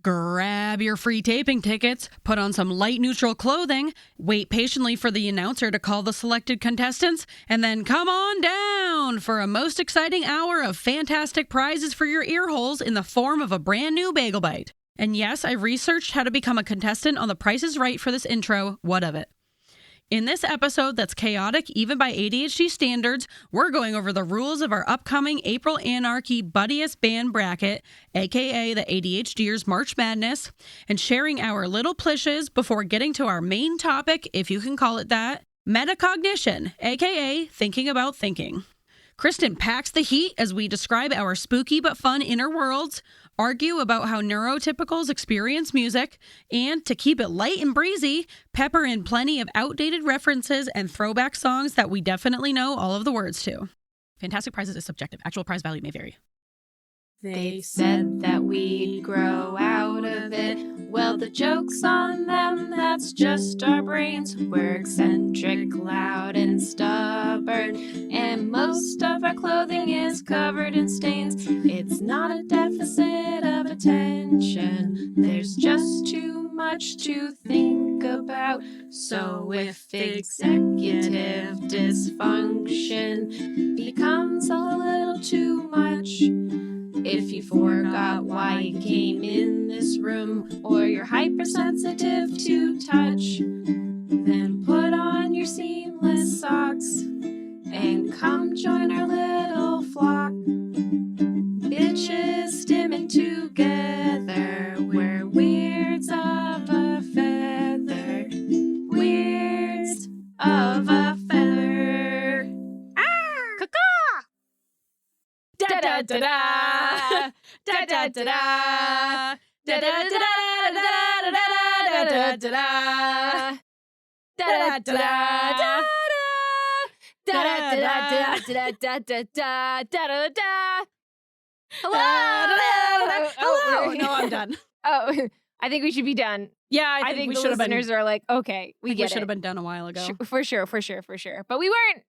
Grab your free taping tickets, put on some light neutral clothing, wait patiently for the announcer to call the selected contestants, and then come on down for a most exciting hour of fantastic prizes for your earholes in the form of a brand new Bagel Bite. And yes, I researched how to become a contestant on The Price is Right for this intro. What of it? In this episode that's chaotic even by ADHD standards, we're going over the rules of our upcoming April Anarchy Buttiest band bracket, a.k.a. the ADHDer's March Madness, and sharing our little plishes before getting to our main topic, if you can call it that, metacognition, a.k.a. thinking about thinking. Kristin packs the heat as we describe our spooky but fun inner worlds, argue about how neurotypicals experience music, and to keep it light and breezy, pepper in plenty of outdated references and throwback songs that we definitely know all of the words to. Fantastic prizes is subjective. Actual prize value may vary. They said that we'd grow out of it. Well, the joke's on them, that's just our brains. We're eccentric, loud, and stubborn, and most of our clothing is covered in stains. It's not a deficit of attention, there's just too much to think about. So if executive dysfunction becomes a little too much, if you forgot why you came in this room, or you're hypersensitive to touch, then put on your seamless socks and come join our little flock. Bitches stimming together, we're weirds of a feather, weirds of a feather. Caw-caw! Da-da-da-da! Da-da-da-da! Da-da-da-da-da-da-da-da-da-da-da! Da-da-da-da-da! Da-da-da-da-da-da-da-da-da-da-da! Hello! Hello! No, I'm done. Oh, I think we should be done. Yeah, I think we the should have been. listeners are like, okay, we get it. We should have been done a while ago. For sure. But we weren't.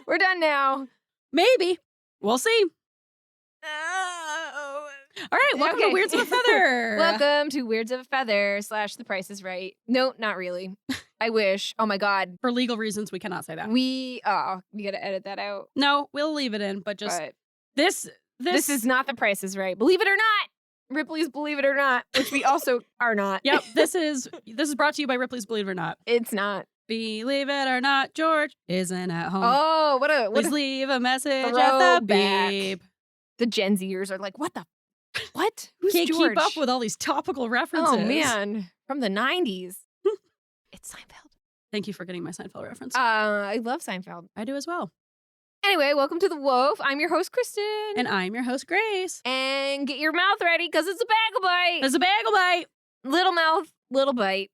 We're done now. Maybe. We'll see. Oh. All right, welcome to Weirds of a Feather. Welcome to Weirds of a Feather / The Price is Right. No, not really. I wish. Oh my God. For legal reasons, we cannot say that. We gotta edit that out. No, we'll leave it in, but this is not The Price is Right. Believe it or not. Ripley's Believe It or Not, which we also are not. Yep, this is brought to you by Ripley's Believe It or Not. It's not. Believe it or not, George isn't at home. Oh, Please leave a message at the beep. The Gen Zers are like, what? Who's Can't George? keep up with all these topical references. Oh man, from the 90s. It's Seinfeld. Thank you for getting my Seinfeld reference. I love Seinfeld. I do as well. Anyway, welcome to The Wolf. I'm your host, Kristin. And I'm your host, Grace. And get your mouth ready, because it's a Bagel Bite. It's a Bagel Bite. Little mouth, little bite.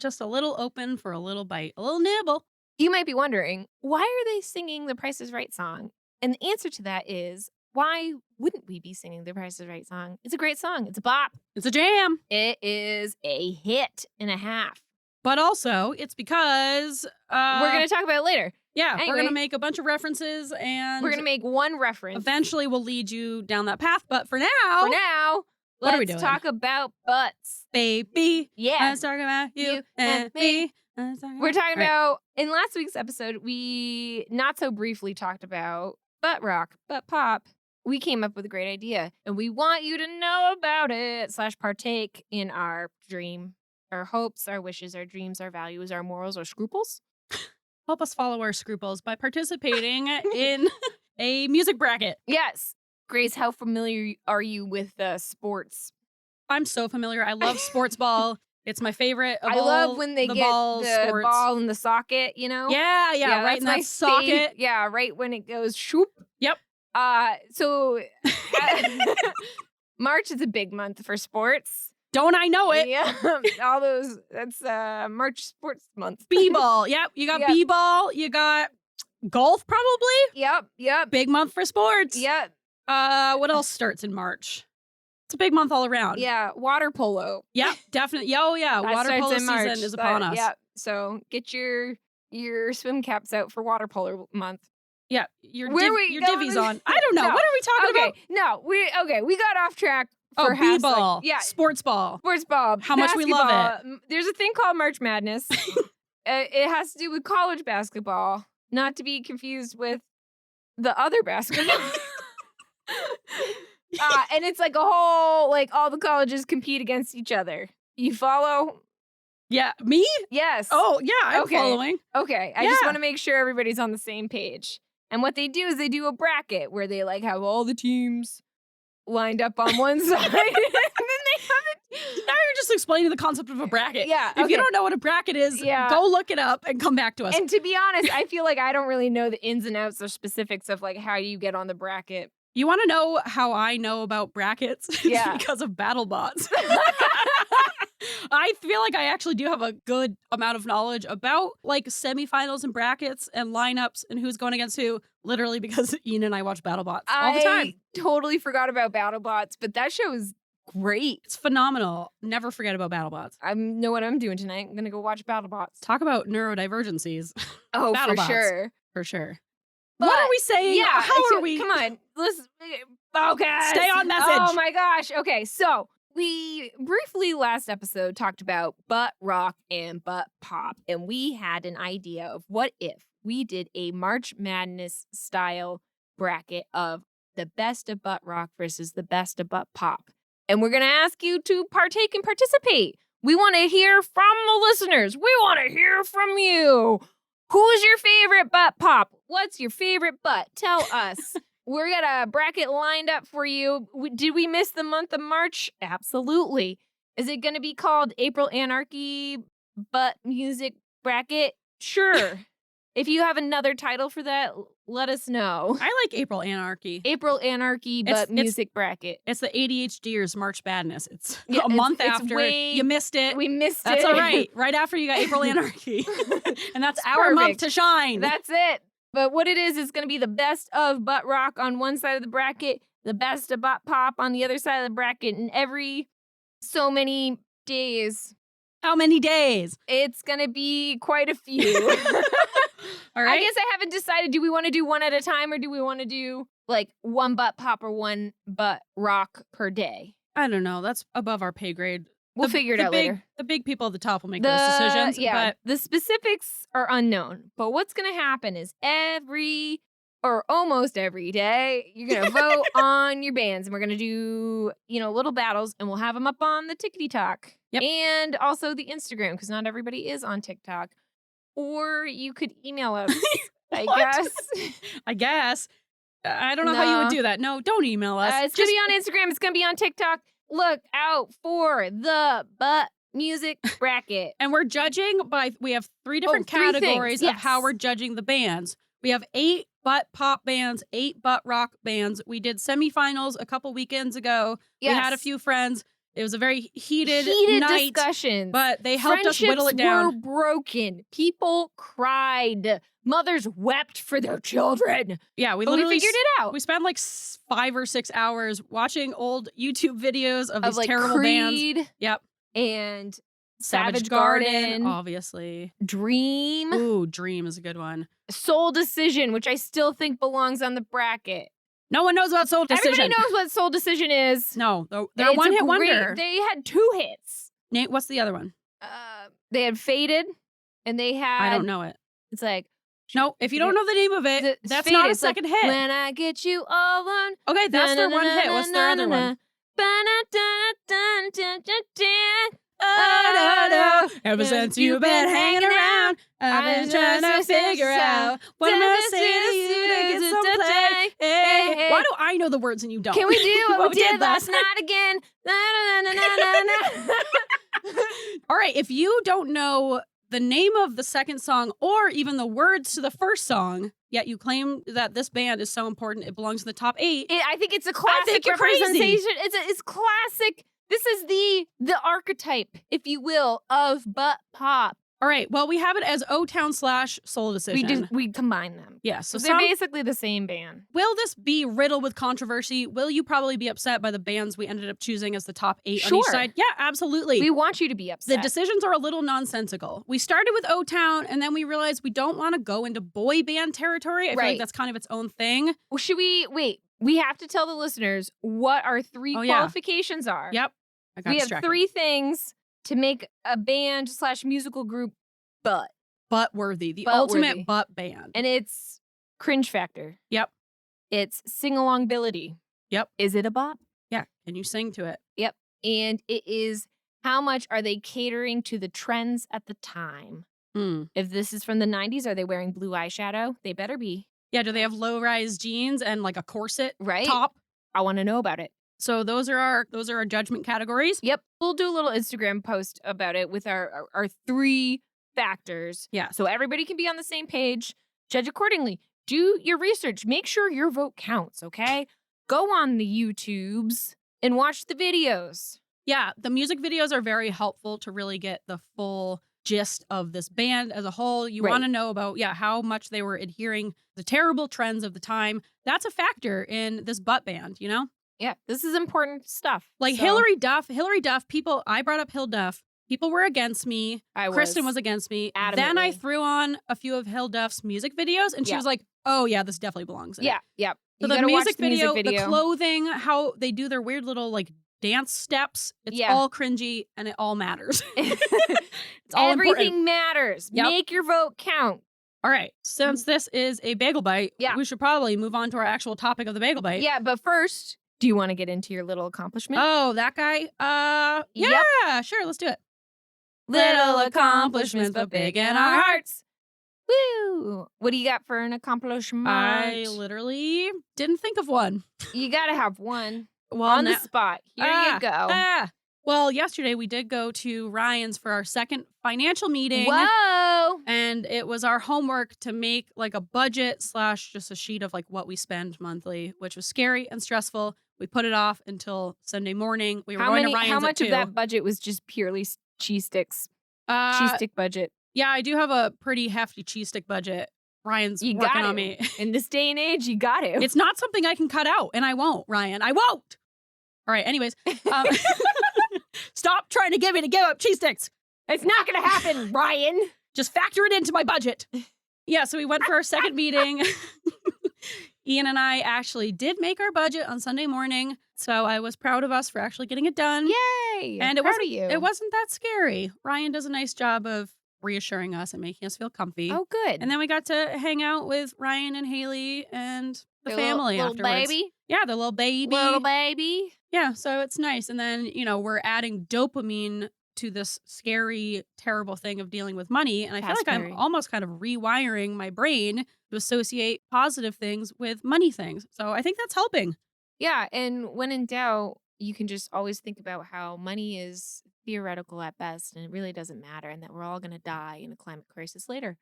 Just a little open for a little bite, a little nibble. You might be wondering, why are they singing the Price is Right song? And the answer to that is, why wouldn't we be singing the Price is Right song? It's a great song. It's a bop. It's a jam. It is a hit and a half. But also, it's because we're going to talk about it later. Yeah, anyway, we're going to make a bunch of references, and we're going to make one reference. Eventually, we'll lead you down that path. But for now, what are we doing? Let's talk about butts. Baby. Yeah. Let's talk about you and me. We're talking about, in last week's episode, we not so briefly talked about butt rock, butt pop. We came up with a great idea, and we want you to know about it / partake in our dream, our hopes, our wishes, our dreams, our values, our morals, our scruples. Help us follow our scruples by participating in a music bracket. Yes. Grace, how familiar are you with sports? I'm so familiar. I love sports ball. It's my favorite of I love when they get the sports. Ball in the socket, you know? Yeah, right in that socket. Yeah, right when it goes shoop. Yep. So March is a big month for sports. Don't I know it? Yeah, all those, that's March sports month. B-ball, yep. You got B-ball, you got golf probably. Yep. Big month for sports. Yep. What else starts in March? It's a big month all around. Yeah, water polo. Yep, definitely. Oh yeah, water polo season is upon us. Yeah, so get your swim caps out for water polo month. Yeah, your divvies on. I don't know. No. What are we talking about? No, we got off track. for b-ball. Yeah. Sports ball. Sports ball. How much we love it. There's a thing called March Madness. It has to do with college basketball, not to be confused with the other basketball. And it's like a whole, like, all the colleges compete against each other. You follow? Yeah. Me? Yes. Oh, yeah, I'm following. Okay. I just want to make sure everybody's on the same page. And what they do is they do a bracket where they, like, have all the teams lined up on one side. And then they have it. Now you're just explaining the concept of a bracket. Yeah. If you don't know what a bracket is, go look it up and come back to us. And to be honest, I feel like I don't really know the ins and outs or specifics of, like, how you get on the bracket. You want to know how I know about brackets? Yeah. It's because of BattleBots. I feel like I actually do have a good amount of knowledge about, like, semifinals and brackets and lineups and who's going against who, literally because Ian and I watch BattleBots all the time. I totally forgot about BattleBots, but that show is great. It's phenomenal. Never forget about BattleBots. I know what I'm doing tonight. I'm going to go watch BattleBots. Talk about neurodivergencies. Oh, for BattleBots. sure. For sure. But, what are we saying? Yeah, How are we? Come on. Let's focus. Stay on message. Oh my gosh. Okay, so we briefly last episode talked about butt rock and butt pop, and we had an idea of what if we did a March Madness style bracket of the best of butt rock versus the best of butt pop. And we're going to ask you to partake and participate. We want to hear from the listeners. We want to hear from you. Who's your favorite butt pop? What's your favorite butt? Tell us. We're got a bracket lined up for you. Did we miss the month of March? Absolutely. Is it going to be called April Anarchy Butt Music Bracket? Sure. If you have another title for that, let us know. I like April Anarchy. April Anarchy Butt Music Bracket. It's the ADHDers March Madness. It's a month after. You missed it. We missed That's it. all right. Right after you got April Anarchy. And that's our perfect. month to shine. That's it. But what it is going to be the best of butt rock on one side of the bracket, the best of butt pop on the other side of the bracket, and every so many days. How many days? It's going to be quite a few. All right. I guess I haven't decided, do we want to do one at a time or do we want to do like one butt pop or one butt rock per day? I don't know. That's above our pay grade. We'll figure it out later. The big people at the top will make those decisions. Yeah, but the specifics are unknown. But what's going to happen is every or almost every day, you're going to vote on your bands. And we're going to do, little battles. And we'll have them up on the TikTok. Yep. And also the Instagram, because not everybody is on TikTok. Or you could email us, I guess. I guess. I don't know how you would do that. No, don't email us. It's going to be on Instagram. It's going to be on TikTok. Look out for the butt music bracket. And we're judging we have three different categories of how we're judging the bands. We have 8 butt pop bands, 8 butt rock bands. We did semifinals a couple weekends ago. Yes. We had a few friends. It was a very heated night, discussions. but they helped us whittle it down. Friendships were broken. People cried. Mothers wept for their children. Yeah, we literally figured it out. We spent like 5 or 6 hours watching old YouTube videos of these like terrible Creed bands. Yep. And Savage Garden, obviously. Dream. Ooh, Dream is a good one. Soul Decision, which I still think belongs on the bracket. No one knows about Soul Decision. Everybody knows what Soul Decision is. No, they're a one-hit wonder. They had 2 hits. Nate, what's the other one? They had Faded, and they had... I don't know it. It's like... No, if you don't know the name of it, that's Faded. not a second hit. When I get you all on... Okay, that's their one hit. What's their other one? Ever since you've been hanging around, I've been trying to figure out what I'm gonna say to you to get some play. Hey. Why do I know the words and you don't? Can we do what we did last night again? All right, if you don't know the name of the second song or even the words to the first song, yet you claim that this band is so important, it belongs in the top 8. I think it's a classic representation. It's classic. This is the archetype, if you will, of butt pop. All right. Well, we have it as O-Town/Soul Decision. We combine them. Yeah. So they're basically the same band. Will this be riddled with controversy? Will you probably be upset by the bands we ended up choosing as the top 8 on each side? Yeah, absolutely. We want you to be upset. The decisions are a little nonsensical. We started with O-Town, and then we realized we don't want to go into boy band territory. I feel like that's kind of its own thing. Well, should we... Wait. We have to tell the listeners what our 3 qualifications are. Yep. I got We have distracted. 3 things to make a band / musical group Butt worthy. The Butt ultimate worthy. butt band. And it's cringe factor. Yep. It's sing-alongability. Yep. Is it a bop? Yeah. Can you sing to it? Yep. And it is how much are they catering to the trends at the time? If this is from the 90s, are they wearing blue eyeshadow? They better be. Yeah. Do they have low-rise jeans and like a corset Right? top? I want to know about it. So those are our judgment categories. Yep. We'll do a little Instagram post about it with our 3 factors. Yeah. So everybody can be on the same page. Judge accordingly. Do your research. Make sure your vote counts, okay? Go on the YouTubes and watch the videos. Yeah. The music videos are very helpful to really get the full gist of this band as a whole. You want to know about, how much they were adhering the terrible trends of the time. That's a factor in this butt band, you know? Yeah, this is important stuff. Like Hillary Duff, people, I brought up Hill Duff. People were against me. Kristin was against me. Adamantly. Then I threw on a few of Hill Duff's music videos and she was like, oh yeah, this definitely belongs in it. Yeah. So the music video, the clothing, how they do their weird little like dance steps, it's all cringy and it all matters. It's all Everything important. matters. Yep. Make your vote count. All right. Since this is a bagel bite, we should probably move on to our actual topic of the bagel bite. Yeah, but first, do you want to get into your little accomplishment? Oh, that guy? Yeah, sure. Let's do it. Little accomplishments, but big in our hearts. Woo! What do you got for an accomplishment? I literally didn't think of one. You got to have one Well, on the spot. Here you go. Well, yesterday we did go to Ryan's for our second financial meeting. Whoa! And it was our homework to make like a budget / just a sheet of like what we spend monthly, which was scary and stressful. We put it off until Sunday morning. We were going to Ryan's How much at 2. of that budget was just purely cheese sticks? Cheese stick budget. Yeah, I do have a pretty hefty cheese stick budget. Ryan's working on me. In this day and age, you got to. It's not something I can cut out, and I won't, Ryan. I won't. All right, anyways. Stop trying to get me to give up cheese sticks. It's not going to happen, Ryan. Just factor it into my budget. Yeah, so we went for our second meeting. Ian and I actually did make our budget on Sunday morning, so I was proud of us for actually getting it done. Yay! And proud of you. It wasn't that scary. Ryan does a nice job of reassuring us and making us feel comfy. Oh, good. And then we got to hang out with Ryan and Haley and the family little afterwards. Baby? Yeah, the little baby. Little baby. Yeah, so it's nice. And then, we're adding dopamine to this scary, terrible thing of dealing with money. And I feel like I'm almost kind of rewiring my brain to associate positive things with money things. So I think that's helping. Yeah, and when in doubt, you can just always think about how money is theoretical at best and it really doesn't matter and that we're all going to die in a climate crisis later.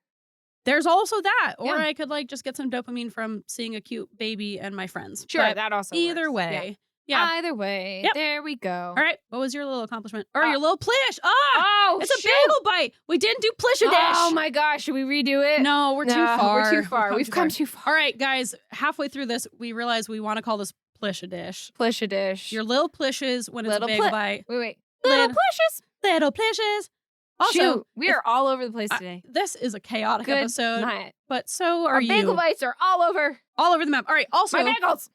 There's also that. Or Yeah. I could just get some dopamine from seeing a cute baby and my friends. Sure, But that also either works. way. Yeah. Either way. Yep. There we go. All right. What was your little accomplishment? Or your little plish? It's a shoot. bagel bite. We didn't do plish a dish. Oh my gosh, should we redo it? No, we're too far. We're too far. We've come too far. All right, guys. Halfway through this, we realized we want to call this plish a dish. Plish a dish. Your little plishes when it's Little a bagel bite. Wait. Little plishes. Little plishes. Also, Shoot, we are all over the place today. This is a chaotic Good episode. night. But so are Our you. bagel bites are all over. All over the map. All right. Also, My bagels.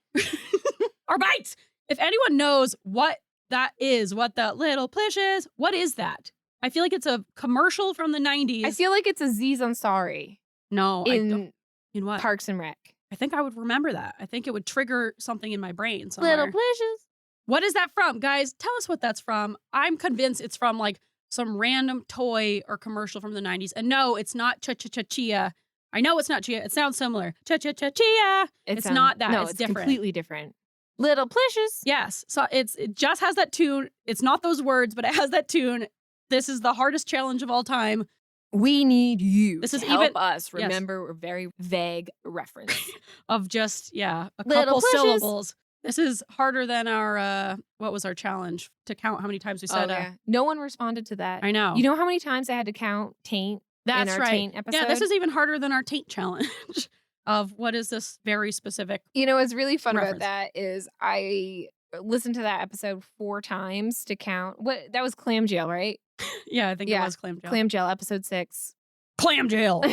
our bites. If anyone knows what that is, what the little plish is, what is that? I feel like it's a commercial from the 90s. I feel like it's Aziz Ansari No, I don't. in In what? Parks and Rec. I think I would remember that. I think it would trigger something in my brain somewhere. Little plishes. What is that from? Guys, tell us what that's from. I'm convinced it's from some random toy or commercial from the 90s. And no, it's not cha-cha-cha-chia. I know it's not chia. It sounds similar. Cha-cha-cha-chia. It's not that. No, it's it's different. completely different. Little plishes. Yes. So it just has that tune. It's not those words, but it has that tune. This is the hardest challenge of all time. We need you. This to is help even- us. Yes. Remember, we're very vague reference. Of just, a Little couple plishes. syllables. This is harder than our, what was our challenge? To count how many times we said, No one responded to that. I know. You know how many times I had to count taint That's in our right. taint episode? Yeah, this is even harder than our taint challenge of what is this very specific. You know, what's really fun reference. about that is I listened to that episode 4 times to count. That was clam jail, right? Yeah, I think it was clam jail. Clam jail, episode 6. Clam jail.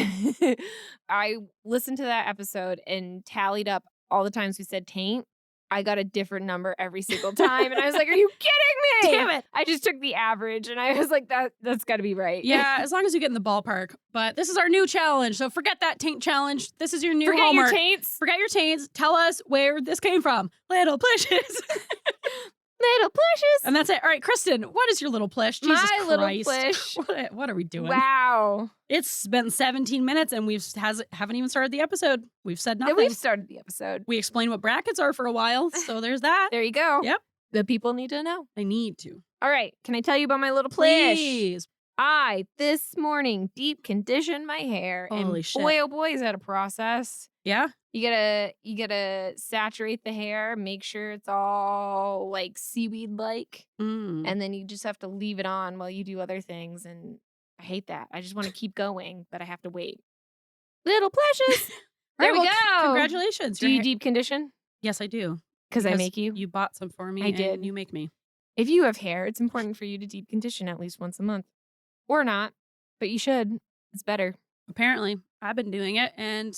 I listened to that episode and tallied up all the times we said taint. I got a different number every single time. And I was like, are you kidding me? Damn it. I just took the average and I was like, that's got to be right. Yeah, as long as you get in the ballpark. But this is our new challenge. So forget that taint challenge. This is your new Forget homework. your taints. Forget your taints. Tell us where this came from. Little Plishes. Little Plishes. And that's it. All right, Kristin, what is your little plish? Jesus My Christ. little plish. What are we doing? Wow. It's been 17 minutes and haven't even started the episode. We've said nothing. We've started the episode. We explained what brackets are for a while, so there's that. There you go. Yep. The people need to know. I need to. All right. Can I tell you about my little plish? Please. I, this morning, deep conditioned my hair. Holy and shit. boy, oh boy, is that a process. Yeah? You gotta saturate the hair, make sure it's all like seaweed-like. Mm. And then you just have to leave it on while you do other things. And I hate that. I just want to keep going, but I have to wait. Little Plishes. There we go. Congratulations. Do you deep condition? Yes, I do. Because I make you. You bought some for me. I did. And you make me. If you have hair, it's important for you to deep condition at least once a month. Or not, but you should. It's better. Apparently, I've been doing it, and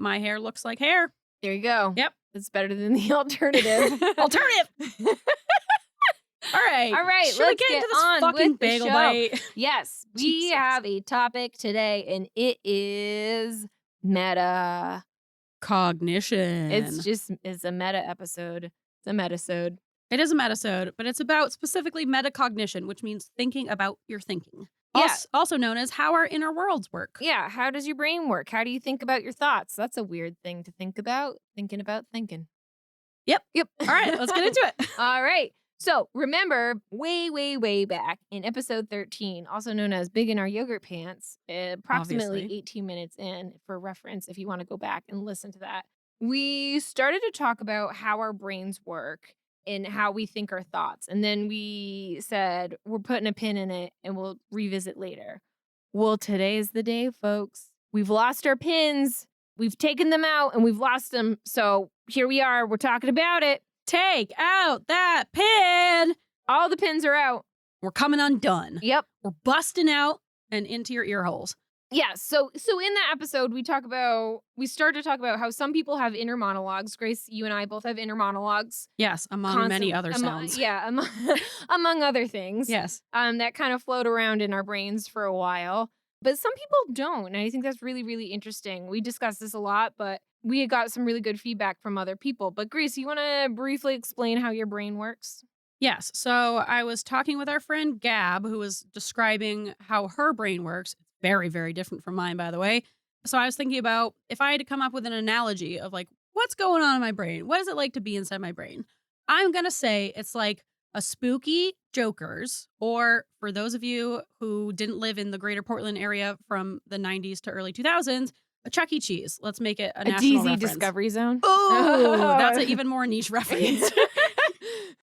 my hair looks like hair. There you go. Yep. It's better than the alternative. Alternative. All right. All right. Should we Let's get into this on fucking with the bagel show. bite? Yes. We Jesus. have a topic today, and it is meta. Cognition. It's a meta episode. It's a metasode. It is a metasode, but it's about specifically metacognition, which means thinking about your thinking. Yeah. Also known as how our inner worlds work. Yeah. How does your brain work? How do you think about your thoughts? That's a weird thing to think about. Thinking about thinking. Yep. Yep. All right, let's get into it. All right. So remember, way back in episode 13, also known as Big in Our Yogurt Pants, approximately Obviously. 18 minutes in, for reference, if you want to go back and listen to that, we started to talk about how our brains work and how we think our thoughts. And then we said, we're putting a pin in it and we'll revisit later. Well, today is the day, folks. We've lost our pins. We've taken them out and we've lost them. So here we are. We're talking about it. Take out that pin. All the pins are out. We're coming undone. Yep. We're busting out and into your ear holes. Yeah, so in that episode, we started to talk about how some people have inner monologues. Grace, you and I both have inner monologues. Yes, among many other sounds. Yeah, among other things. Yes. That kind of float around in our brains for a while. But some people don't, and I think that's really, really interesting. We discussed this a lot, but we had got some really good feedback from other people. But Grace, you want to briefly explain how your brain works? Yes. So I was talking with our friend Gab, who was describing how her brain works. It's very, very different from mine, by the way. So I was thinking about if I had to come up with an analogy of like, what's going on in my brain? What is it like to be inside my brain? I'm going to say it's like a spooky Joker's, or for those of you who didn't live in the greater Portland area from the 90s to early 2000s, a Chuck E. Cheese. Let's make it a national DZ reference. Discovery Zone. Oh, that's an even more niche reference.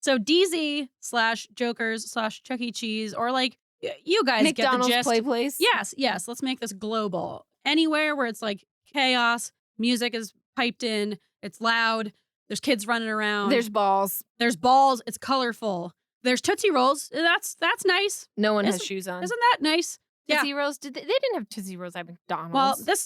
So DZ/Jokers/Chuck E. Cheese, or like you guys McDonald's get the gist. Play Place. Yes. Let's make this global. Anywhere where it's like chaos, music is piped in, it's loud, there's kids running around. There's balls. There's balls, it's colorful. There's Tootsie Rolls. That's nice. No one has shoes on. Isn't that nice? Tootsie Rolls? They didn't have Tootsie Rolls at McDonald's. Well,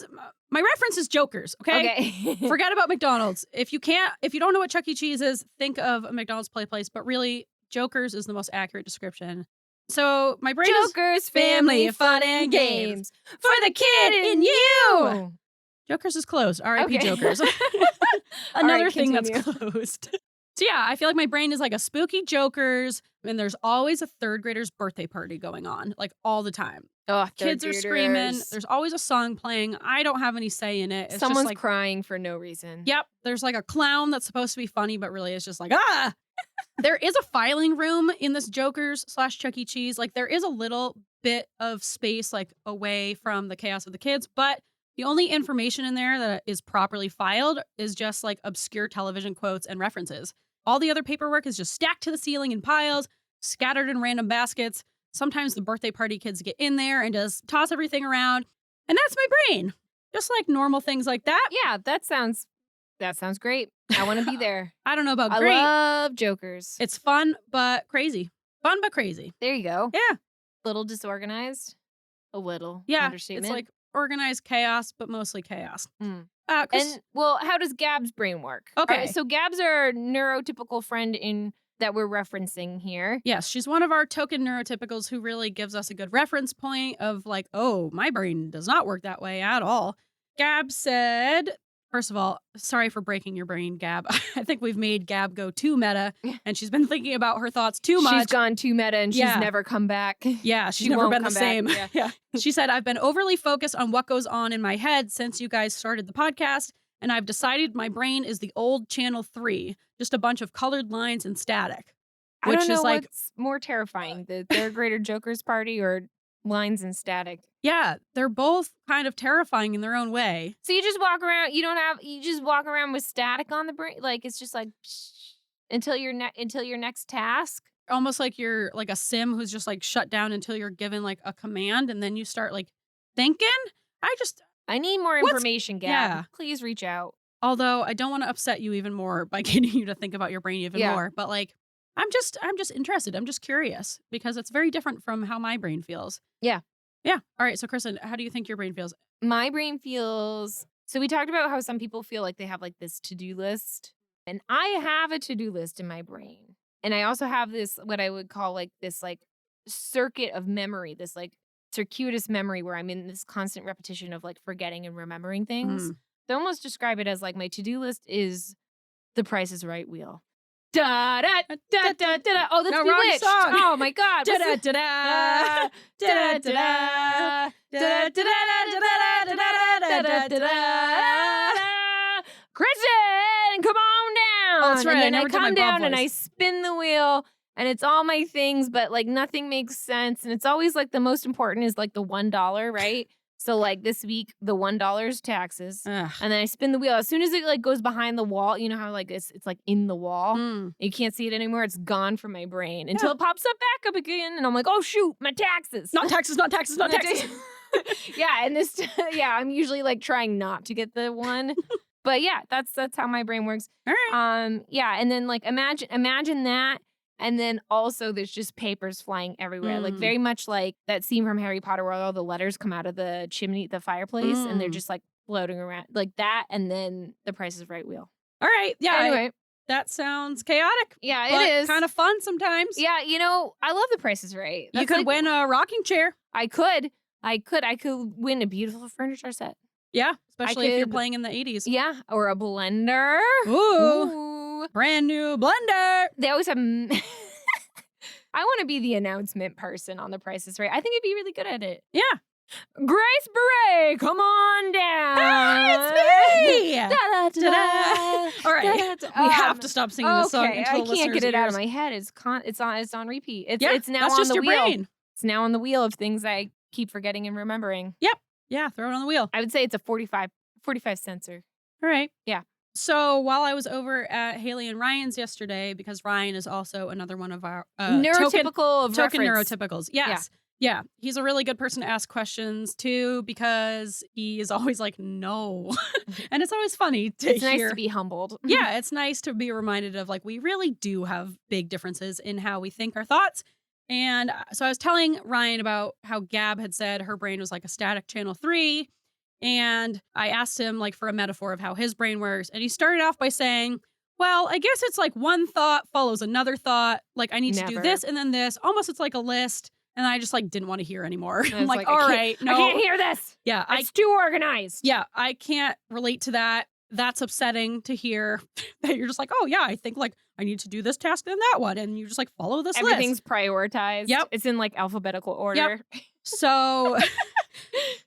my reference is Jokers, okay? Forget about McDonald's. If you don't know what Chuck E. Cheese is, think of a McDonald's play place, but really Jokers is the most accurate description. So my brain Jokers, family, fun, and games for the kid in you. Jokers is closed. R.I.P. Okay. Jokers. Another thing that's closed. So yeah, I feel like my brain is like a spooky Jokers, and there's always a third grader's birthday party going on, like all the time. Oh, kids are screaming. There's always a song playing. I don't have any say in it. It's Someone's just like, crying for no reason. Yep. There's like a clown that's supposed to be funny, but really it's just like, ah! There is a filing room in this Jokers/Chuck E. Cheese. Like there is a little bit of space like away from the chaos of the kids, but the only information in there that is properly filed is just like obscure television quotes and references. All the other paperwork is just stacked to the ceiling in piles, scattered in random baskets. Sometimes the birthday party kids get in there and just toss everything around. And that's my brain. Just like normal things like that. Yeah, that sounds great. I want to be there. I don't know about great. I love Jokers. It's fun, but crazy. Fun, but crazy. There you go. Yeah. Little disorganized. A little. Yeah. Understatement. It's like organized chaos, but mostly chaos. Mm. And well, how does Gab's brain work? Okay. So Gab's our neurotypical friend that we're referencing here. Yes, she's one of our token neurotypicals who really gives us a good reference point of like, oh, my brain does not work that way at all. Gab said, first of all, sorry for breaking your brain, Gab. I think we've made Gab go too meta, and she's been thinking about her thoughts too much. She's gone too meta, and she's never come back. Yeah, she's never been the same. Yeah. She said, I've been overly focused on what goes on in my head since you guys started the podcast, and I've decided my brain is the old Channel 3, just a bunch of colored lines and static. I don't know what's more terrifying, the third grader Joker's party or lines and static. Yeah, they're both kind of terrifying in their own way. So you just walk around, you just walk around with static on the brain, like it's just like until your next task. Almost like you're like a sim who's just like shut down until you're given like a command, and then you start like thinking. I need more information, Gab. Yeah. Please reach out. Although I don't want to upset you even more by getting you to think about your brain even more, but like I'm just interested. I'm just curious because it's very different from how my brain feels. Yeah. Yeah. All right. So Kristin, how do you think your brain feels? My brain feels, so we talked about how some people feel like they have like this to-do list, and I have a to-do list in my brain. And I also have this, what I would call like this like circuit of memory, this like circuitous memory where I'm in this constant repetition of like forgetting and remembering things. I almost describe it as like my to-do list is the Price is Right wheel. Da da da da da. Oh, that's Bewitched. Oh my God. Da da da da da da da da da da da. Kristin, come on down. Oh, that's right. And then I come down and I spin the wheel, and it's all my things, but like nothing makes sense. And it's always like the most important is like the $1, right? So like this week, the $1 is taxes. Ugh. And then I spin the wheel. As soon as it like goes behind the wall, you know how like it's like in the wall. You can't see it anymore. It's gone from my brain until it pops up back up again. And I'm like, oh shoot, my taxes. Not taxes, not taxes, not taxes. Yeah. And I'm usually like trying not to get the one. But yeah, that's how my brain works. All right. Yeah. And then like imagine that. And then also there's just papers flying everywhere. Like very much like that scene from Harry Potter where all the letters come out of the chimney, the fireplace, and they're just like floating around like that. And then the Price is Right wheel. All right. Yeah. Anyway. That sounds chaotic. Yeah, it is. Kind of fun sometimes. Yeah, I love the Price is Right. You could win a rocking chair. I could win a beautiful furniture set. Yeah, especially if you're playing in the 80s. Yeah, or a blender. Ooh. Brand new blender. They always have... I want to be the announcement person on the Price is Right. I think I'd be really good at it. Yeah. Grace Beret, come on down. Hey, it's me. Da, da, da, da. All right. We have to stop singing this song. I can't get it out of my head. It's on repeat. It's now on the wheel. Brain. It's now on the wheel of things I keep forgetting and remembering. Yep. Yeah, throw it on the wheel. I would say it's a 45 sensor. All right. Yeah. So while I was over at Haley and Ryan's yesterday, because Ryan is also another one of our neurotypical token neurotypicals. Yes. Yeah. He's a really good person to ask questions to because he is always like, no. And it's always funny to It's hear. Nice to be humbled. Yeah, it's nice to be reminded of like, we really do have big differences in how we think our thoughts. And so I was telling Ryan about how Gab had said her brain was like a static channel 3. And I asked him like for a metaphor of how his brain works. And he started off by saying, well, I guess it's like one thought follows another thought. Like I need to do this and then this. Almost it's like a list. And I just like didn't want to hear anymore. I'm like, all right, no. I can't hear this. Yeah. It's too organized. Yeah. I can't relate to that. That's upsetting to hear that you're just like, oh yeah, I think like I need to do this task and that one. And you just like follow this list. Everything's prioritized. Yep. It's in like alphabetical order. Yep. So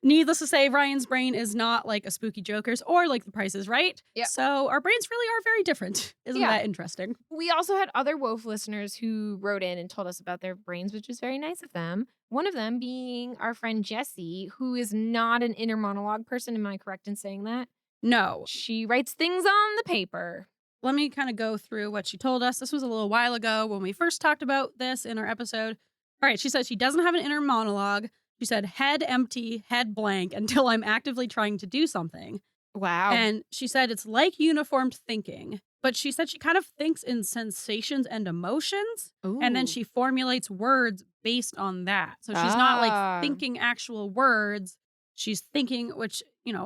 needless to say, Ryan's brain is not like a spooky Joker's or like the Price is Right. Yep. So our brains really are very different. Isn't that interesting? We also had other WOF listeners who wrote in and told us about their brains, which was very nice of them. One of them being our friend Jessie, who is not an inner monologue person. Am I correct in saying that? No. She writes things on the paper. Let me kind of go through what she told us. This was a little while ago when we first talked about this in our episode. All right, she said she doesn't have an inner monologue. She said, head empty, head blank until I'm actively trying to do something. Wow. And she said it's like uniformed thinking. But she said she kind of thinks in sensations and emotions. Ooh. And then she formulates words based on that. So she's not like thinking actual words. She's thinking, which,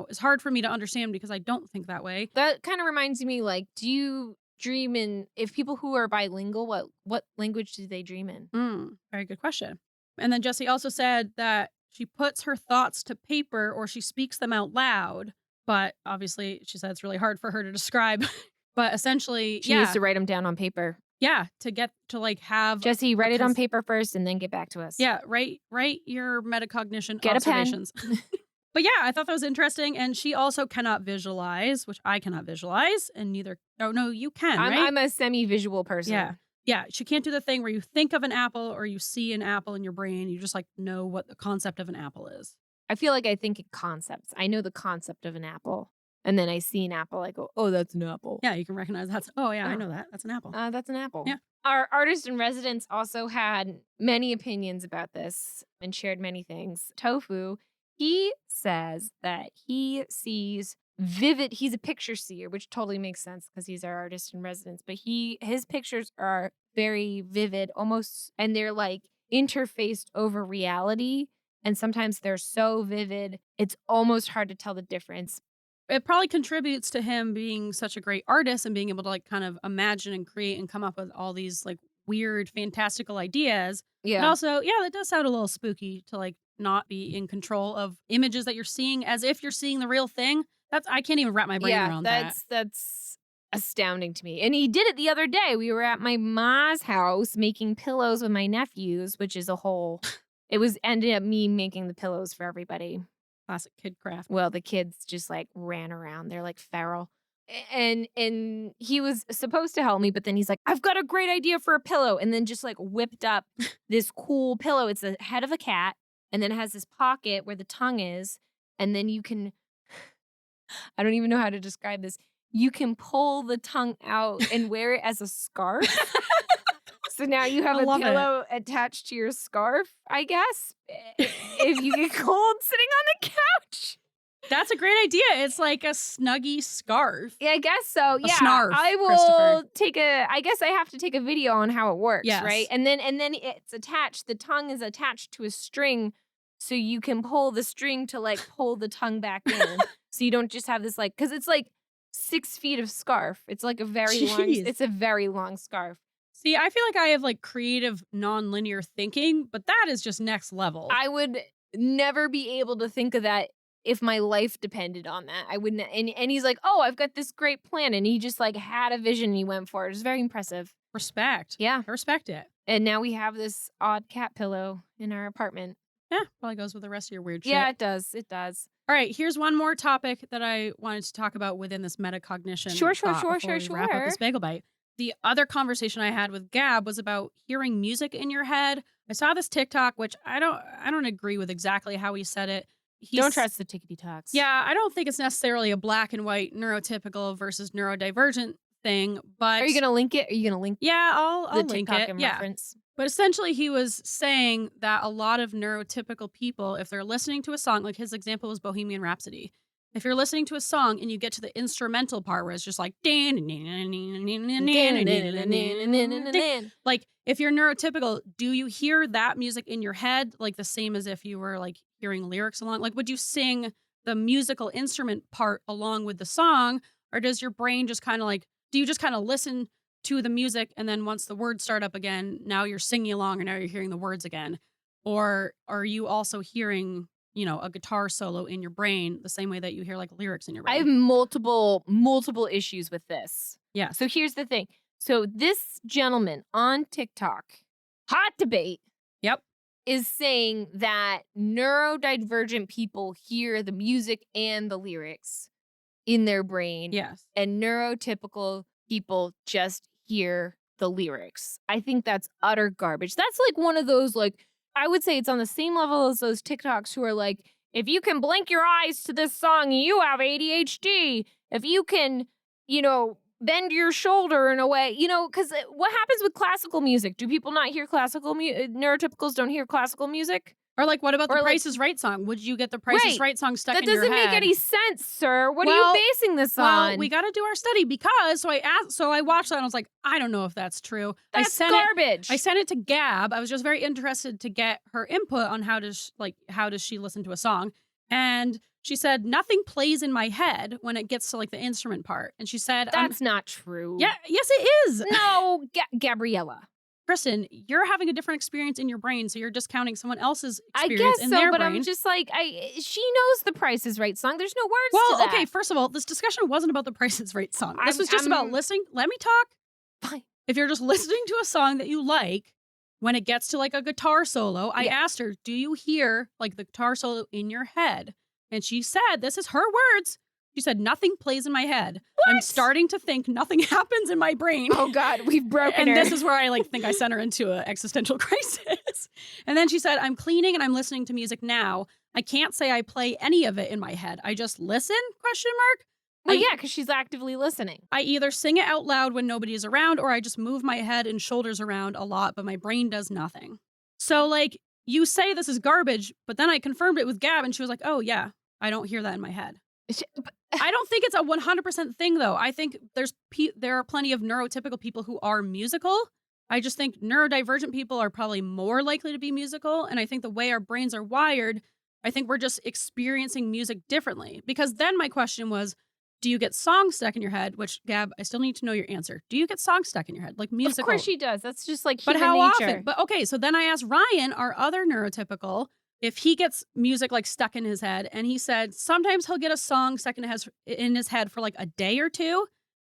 is hard for me to understand because I don't think that way. That kind of reminds me, like, do you dream in, if people who are bilingual, what language do they dream in? Very good question. And then Jessie also said that she puts her thoughts to paper or she speaks them out loud. But obviously, she said it's really hard for her to describe. But essentially, She needs to write them down on paper. Yeah, to get to like have Jesse, write it on paper first and then get back to us. Yeah, write your metacognition Get observations. A pen. But yeah, I thought that was interesting. And she also cannot visualize, which I cannot visualize, and neither. Oh no, you can. Right? I'm a semi-visual person. Yeah. She can't do the thing where you think of an apple or you see an apple in your brain. You just like know what the concept of an apple is. I feel like I think in concepts. I know the concept of an apple. And then I see an apple, I go, oh, that's an apple. Yeah, you can recognize that's, I know that. That's an apple. That's an apple. Yeah. Our artist in residence also had many opinions about this and shared many things. Tofu, he says that he sees vivid, he's a picture seer, which totally makes sense because he's our artist in residence, but his pictures are very vivid, almost, and they're like interfaced over reality. And sometimes they're so vivid, it's almost hard to tell the difference. It probably contributes to him being such a great artist and being able to like kind of imagine and create and come up with all these like weird, fantastical ideas. Yeah. But also, that does sound a little spooky to like not be in control of images that you're seeing as if you're seeing the real thing. I can't even wrap my brain around that. That's astounding to me. And he did it the other day. We were at my ma's house making pillows with my nephews, which is a whole, ended up me making the pillows for everybody. Classic kid craft. Well, the kids just like ran around. They're like feral. And he was supposed to help me, but then he's like, I've got a great idea for a pillow. And then just like whipped up this cool pillow. It's the head of a cat. And then it has this pocket where the tongue is. And then you can, I don't even know how to describe this. You can pull the tongue out and wear it as a scarf. So now you have a pillow attached to your scarf, I guess, if you get cold sitting on the couch. That's a great idea. It's like a snuggy scarf. Yeah, I guess so. Yeah, snarf, I will I guess I have to take a video on how it works, right? And then it's attached. The tongue is attached to a string, so you can pull the string to like pull the tongue back in. So you don't just have this like, because it's like 6 feet of scarf. It's like a very long. It's a very long scarf. See, I feel like I have like creative non-linear thinking, but that is just next level. I would never be able to think of that if my life depended on that. I wouldn't. And he's like, oh, I've got this great plan. And he just like had a vision and he went for it. It was very impressive. Respect. Yeah. I respect it. And now we have this odd cat pillow in our apartment. Yeah, probably goes with the rest of your weird shit. Yeah, it does. It does. All right, here's one more topic that I wanted to talk about within this metacognition. Sure. Wrap up this bagel bite. The other conversation I had with Gab was about hearing music in your head. I saw this TikTok, which I don't agree with exactly how he said it. Don't trust the tickety talks. Yeah, I don't think it's necessarily a black and white neurotypical versus neurodivergent thing. But are you gonna link it? Are you gonna link? Yeah, I'll link TikTok it. reference. But essentially, he was saying that a lot of neurotypical people, if they're listening to a song, like his example was Bohemian Rhapsody. If you're listening to a song and you get to the instrumental part where it's just like, like if you're neurotypical, do you hear that music in your head like the same as if you were like hearing lyrics along? Like, would you sing the musical instrument part along with the song? Or does your brain just kind of like, do you just kind of listen to the music and then once the words start up again, now you're singing along or now you're hearing the words again? Or are you also hearing a guitar solo in your brain the same way that you hear like lyrics in your brain? I have multiple issues with this. Yeah. So here's the thing. So this gentleman on TikTok, hot debate. Yep. Is saying that neurodivergent people hear the music and the lyrics in their brain. Yes. And neurotypical people just hear the lyrics. I think that's utter garbage. That's like one of those like, I would say it's on the same level as those TikToks who are like, if you can blink your eyes to this song, you have ADHD. If you can, bend your shoulder in a way, because what happens with classical music? Do people not hear classical music? Neurotypicals don't hear classical music? Or like, what about the Price is Right song? Would you get the Price is Right song stuck in your head? That doesn't make any sense, sir. What are you basing this on? Well, we got to do our study because, so I watched that and I was like, I don't know if that's true. That's garbage. I sent it to Gab. I was just very interested to get her input on how does she listen to a song. And She said, nothing plays in my head when it gets to like the instrument part. And she said, That's not true. Yeah, yes, it is. No, Gabriella. Kristin, you're having a different experience in your brain, so you're discounting someone else's I experience guess in so, their but brain. I'm just like, she knows the Price is Right song. There's no words to Well, that. okay, first of all, this discussion wasn't about the Price is Right song. This was just about listening. Let me talk. Fine. If you're just listening to a song that you like, when it gets to like a guitar solo, I asked her, do you hear like the guitar solo in your head? And she said, this is her words. She said, nothing plays in my head. What? I'm starting to think nothing happens in my brain. Oh God, we've broken her. And this is where I like think I sent her into an existential crisis. And then she said, I'm cleaning and I'm listening to music now. I can't say I play any of it in my head. I just listen, ? Well, yeah, because she's actively listening. I either sing it out loud when nobody is around or I just move my head and shoulders around a lot, but my brain does nothing. So like you say this is garbage, but then I confirmed it with Gab and she was like, oh yeah, I don't hear that in my head. I don't think it's a 100% thing though. I think there are plenty of neurotypical people who are musical. I just think neurodivergent people are probably more likely to be musical. And I think the way our brains are wired, I think we're just experiencing music differently. Because then my question was, do you get songs stuck in your head? Which, Gab, I still need to know your answer. Do you get songs stuck in your head? Like musical? Of course she does. That's just like human nature. But how often? But okay, so then I asked Ryan, our other neurotypical, if he gets music like stuck in his head. And he said sometimes he'll get a song stuck in his head for like a day or two.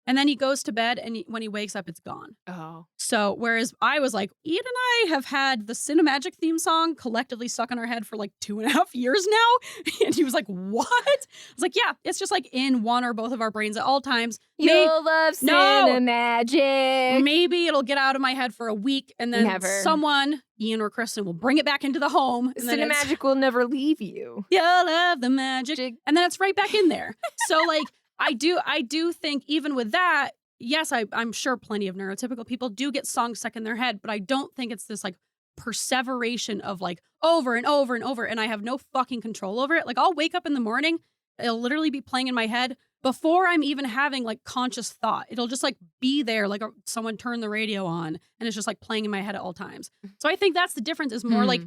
And then he goes to bed and when he wakes up, it's gone. Oh. So whereas I was like, Ian and I have had the Cinemagic theme song collectively stuck in our head for like 2.5 years now. And he was like, what? I was like, yeah, it's just like in one or both of our brains at all times. You'll love Cinemagic. Maybe it'll get out of my head for a week and then someone, Ian or Kristin, will bring it back into the home. And Cinemagic will never leave you. You'll love the magic. And then it's right back in there. So like, I do think even with that, yes, I'm sure plenty of neurotypical people do get songs stuck in their head, but I don't think it's this like perseveration of like over and over and over, and I have no fucking control over it. Like I'll wake up in the morning, it'll literally be playing in my head before I'm even having like conscious thought. It'll just like be there, like someone turned the radio on and it's just like playing in my head at all times. So I think that's the difference is more like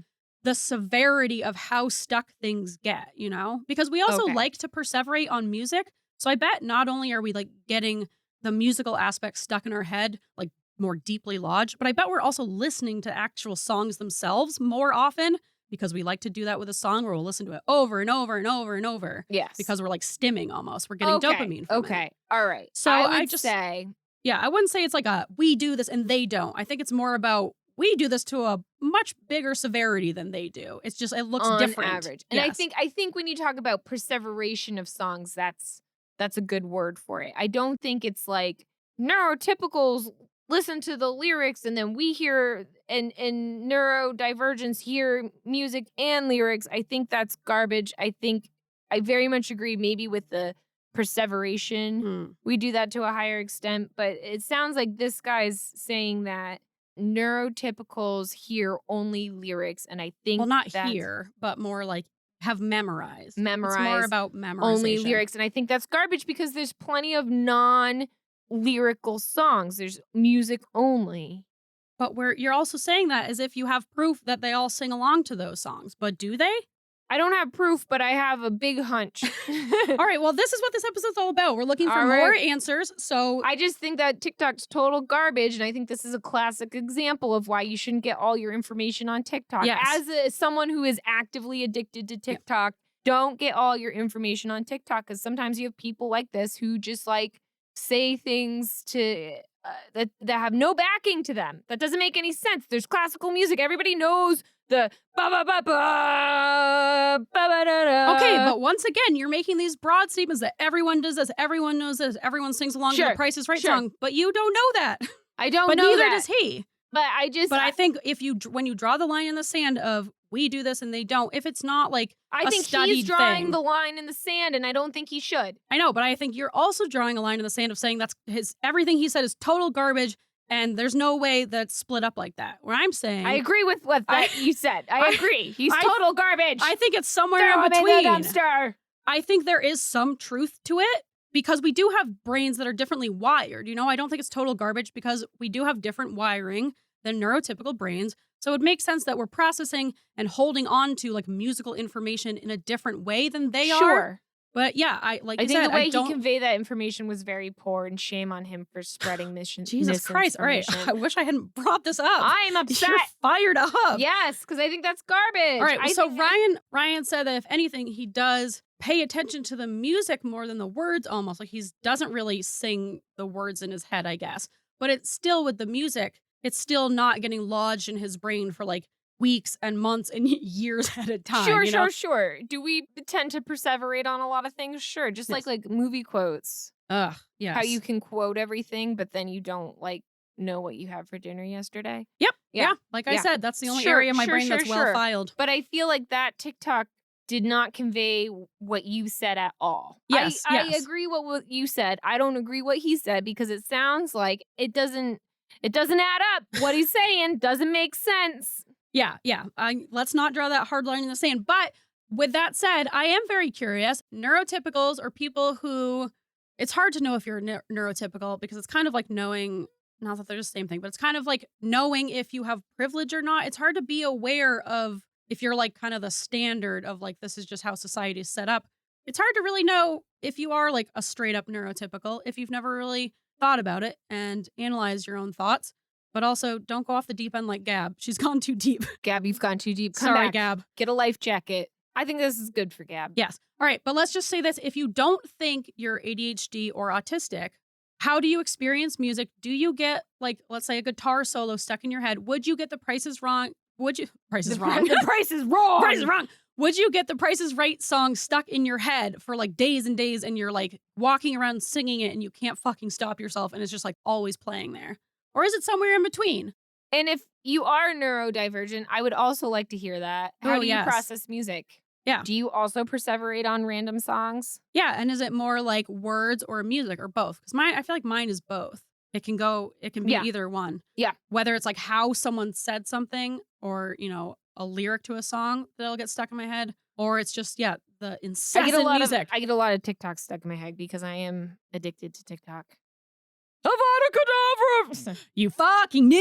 the severity of how stuck things get, you know? Because we also like to perseverate on music. So I bet not only are we like getting the musical aspects stuck in our head, like more deeply lodged, but I bet we're also listening to actual songs themselves more often because we like to do that with a song where we'll listen to it over and over and over and over. Yes. Because we're like stimming almost. We're getting dopamine from it. All right. So I would say. Yeah, I wouldn't say it's like we do this and they don't. I think it's more about we do this to a much bigger severity than they do. It's just, it looks different. On average. And I think when you talk about perseveration of songs, that's a good word for it. I don't think it's like neurotypicals listen to the lyrics and then we hear and neurodivergents hear music and lyrics. I think that's garbage. I think I very much agree maybe with the perseveration. We do that to a higher extent, but it sounds like this guy's saying that neurotypicals hear only lyrics, and I think not hear, but more like have memorized. It's more about memorization. Only lyrics, and I think that's garbage because there's plenty of non-lyrical songs. There's music only. But you're also saying that as if you have proof that they all sing along to those songs. But do they? I don't have proof, but I have a big hunch. All right, well, this is what this episode's all about. We're looking for more answers, so... I just think that TikTok's total garbage, and I think this is a classic example of why you shouldn't get all your information on TikTok. Yes. As someone who is actively addicted to TikTok, don't get all your information on TikTok, because sometimes you have people like this who just, like, say things to... that have no backing to them. That doesn't make any sense. There's classical music. Everybody knows the ba-ba-ba-ba, ba-ba-da-da. Okay, but once again, you're making these broad statements that everyone does this, everyone knows this, everyone sings along to the Price is Right song, but you don't know that. I don't know that. But neither does he. But I think when you draw the line in the sand of we do this and they don't, if it's not like I think he's drawing the line in the sand, and I don't think he should. I know, but I think you're also drawing a line in the sand of saying that's everything he said is total garbage, and there's no way that's split up like that. Where I'm saying, I agree with what you said. I agree. He's total garbage. I think it's somewhere in between. In the dumpster. I think there is some truth to it because we do have brains that are differently wired. You know, I don't think it's total garbage because we do have different wiring than neurotypical brains. So it makes sense that we're processing and holding on to like musical information in a different way than they are. Sure. But yeah, I think the way he conveyed that information was very poor, and shame on him for spreading Jesus Christ. All right. I wish I hadn't brought this up. I'm upset. You're fired up. Yes, because I think that's garbage. All right. So Ryan said that if anything, he does pay attention to the music more than the words almost. Like he doesn't really sing the words in his head, I guess. But it's still with the music, it's still not getting lodged in his brain for like weeks and months and years at a time. Sure. Do we tend to perseverate on a lot of things? Sure. Just Yes. like movie quotes. Ugh, yes. How you can quote everything, but then you don't like know what you had for dinner yesterday. Yep. Yeah. Like I said, that's the only area of my brain that's well filed. But I feel like that TikTok did not convey what you said at all. Yes. I agree what you said. I don't agree what he said because it sounds like it doesn't add up. What he's saying doesn't make sense. Yeah. Let's not draw that hard line in the sand. But with that said, I am very curious. Neurotypicals are people who, it's hard to know if you're neurotypical because it's kind of like knowing, not that they're the same thing, but it's kind of like knowing if you have privilege or not. It's hard to be aware of if you're like kind of the standard of like, this is just how society is set up. It's hard to really know if you are like a straight up neurotypical if you've never really thought about it and analyzed your own thoughts. But also, don't go off the deep end like Gab. She's gone too deep. Gab, you've gone too deep. Come Sorry, back. Gab. Get a life jacket. I think this is good for Gab. Yes. All right, but let's just say this. If you don't think you're ADHD or autistic, how do you experience music? Do you get, like, let's say a guitar solo stuck in your head? Would you get the Price is Wrong? Would you? Price is Wrong. The Price is Wrong. Price is Wrong. Would you get the Price is Right song stuck in your head for like days and days and you're like walking around singing it and you can't fucking stop yourself and it's just like always playing there? Or is it somewhere in between? And if you are neurodivergent, I would also like to hear that. How do you process music? Yeah. Do you also perseverate on random songs? Yeah. And is it more like words or music or both? Because I feel like mine is both. It can be either one. Yeah. Whether it's like how someone said something or, a lyric to a song that'll get stuck in my head, or it's just, the incessant music. I get a lot of TikTok stuck in my head because I am addicted to TikTok. Avada Kedavra! You fucking knew!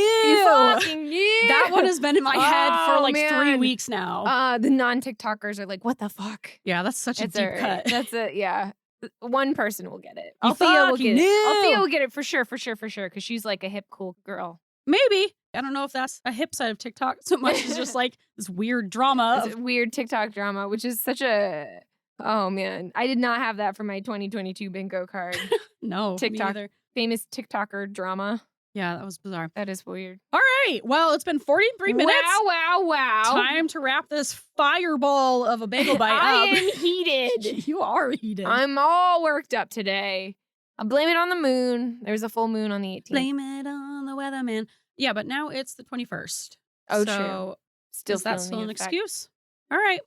That one has been in my head for like 3 weeks now. The non-TikTokers are like, what the fuck? Yeah, that's such a deep cut. That's it, yeah. One person will get it. You Althea will get knew. it. Althea will get it for sure, because she's like a hip, cool girl. Maybe. I don't know if that's a hip side of TikTok so much as just like this weird drama. It's weird TikTok drama, which is such a... Oh, man. I did not have that for my 2022 bingo card. No, TikTok. me either. Famous TikToker drama. Yeah, that was bizarre. That is weird. All right. Well, it's been 43 minutes. Wow. Time to wrap this fireball of a bagel bite up. I am heated. You are heated. I'm all worked up today. I'll blame it on the moon. There's a full moon on the 18th. Blame it on the weatherman. Yeah, but now it's the 21st. Oh, so true. Is that still an excuse? All right.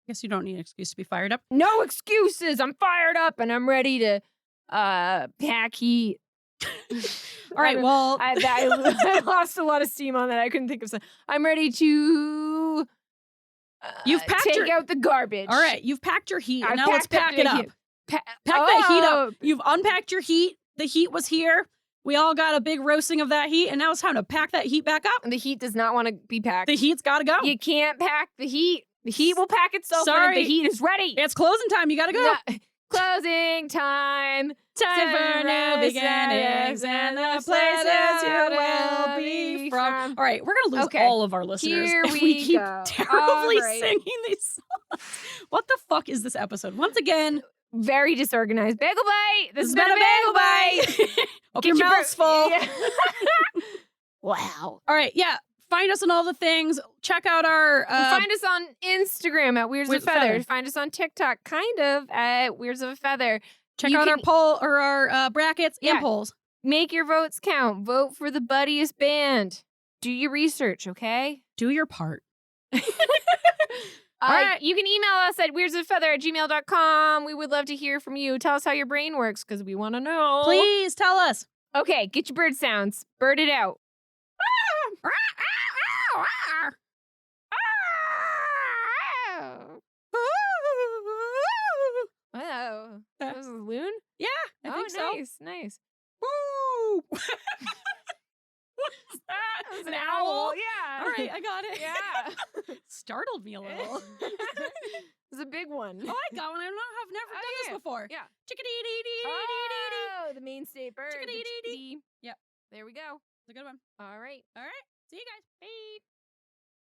Guess you don't need an excuse to be fired up. No excuses. I'm fired up and I'm ready to pack heat. All right, well. I lost a lot of steam on that. I couldn't think of something. I'm ready to take out the garbage. All right, you've packed your heat. And now let's pack it up. Pack that Oh. heat up. You've unpacked your heat. The heat was here. We all got a big roasting of that heat, and now it's time to pack that heat back up. The heat does not want to be packed. The heat's got to go. You can't pack the heat. The heat will pack itself when the heat is ready. It's closing time. You got to go. Closing time. Time for new beginnings and the places you will be from. All right, we're going to lose all of our listeners if we keep terribly singing these songs. What the fuck is this episode? Once again, very disorganized. Bagel Bite. This has been a Bagel Bite. Hope your mouth's full. Yeah. Wow. All right, yeah. Find us on all the things. Check out our... find us on Instagram at Weirds of a Feather. Find us on TikTok, kind of, at Weirds of a Feather. Check out our poll or our brackets and polls. Make your votes count. Vote for the Buttiest band. Do your research, okay? Do your part. All right. You can email us at weirdsofafeather@gmail.com. We would love to hear from you. Tell us how your brain works because we want to know. Please tell us. Okay, get your bird sounds. Bird it out. Wow. That was a loon? Yeah, I think so. Nice. Woo! That was an owl. Yeah. All right, I got it. Yeah. Startled me a little. It's a big one. Oh, I got one. I've never done this before. Yeah. Chickadee-dee-dee-dee-dee-dee. Oh, the main state bird. Chickadee-dee-dee. Yep. There we go. It's a good one. All right. All right. See you guys. Bye.